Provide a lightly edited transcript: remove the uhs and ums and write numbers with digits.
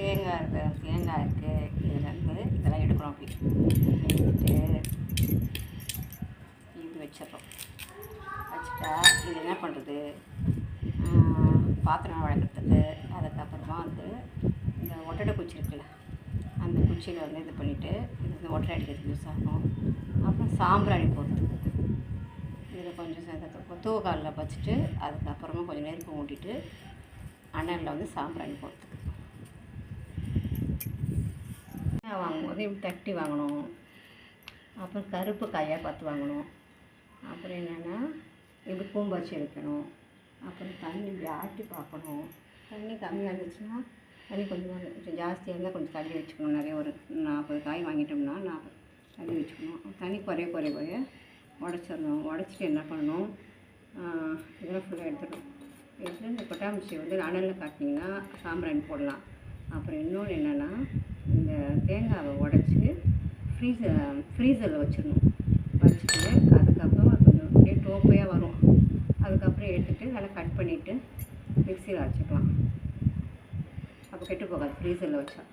தேங்காய் இருக்குது. இதுலேருந்து இதெல்லாம் எடுக்கிறோம். அப்படி எடுத்துட்டு இப்படி வச்சிடறோம். வச்சுட்டா இது என்ன பண்ணுறது, பாத்திரம் வளர்க்குறதுக்கு. அதுக்கப்புறமா வந்து இந்த ஒட்டடை குச்சி இருக்குல்ல, அந்த குச்சியில் வந்து இது பண்ணிவிட்டு இது ஒட்டடை அடிக்கிறதுக்கு யூஸ் ஆகும். அப்புறம் சாம்பிராணி போடுறதுக்கு இதில் கொஞ்சம் சேர்த்து தூக்காலில் வச்சுட்டு அதுக்கப்புறமா கொஞ்சம் நெருப்பு மூட்டிட்டு அனலில் வந்து சாம்பிராணி போடுறதுக்கு. வாங்கும்போது இப்படி தட்டி வாங்கணும். அப்புறம் கருப்பு காயாக பார்த்து வாங்கணும். அப்புறம் என்னென்னா இப்படி பூம்பாச்சி வைக்கணும். அப்புறம் தண்ணி இப்படி ஆட்டி பார்க்கணும். தண்ணி கம்மியாக இருந்துச்சுன்னா தண்ணி கொஞ்சம் ஜாஸ்தியாக இருந்தால் கொஞ்சம் தண்ணி வச்சுக்கணும். நிறைய ஒரு 40 காய் வாங்கிட்டோம்னா 40 தண்ணி வச்சுக்கணும். தண்ணி குறைய உடச்சிடணும். உடச்சிட்டு என்ன பண்ணணும், இதெல்லாம் ஃபுல்லாக எடுத்துடணும். எடுத்துகிட்டு இந்த கொட்டாங்குச்சி வந்து அனலில் காட்டினீங்கன்னா சாம்பிராணி போடலாம். அப்புறம் இன்னொன்று என்னென்னா, இந்த தேங்காவை உடச்சி ஃப்ரீசரில் வச்சிடணும். வச்சுட்டு அதுக்கப்புறம் கொஞ்சம் அப்படியே டோப்பையாக வரும். அதுக்கப்புறம் எடுத்துகிட்டு நல்லா கட் பண்ணிவிட்டு மிக்சியில் அரைச்சிக்கலாம். அப்போ கெட்டு போகாது ஃப்ரீசரில் வச்சா.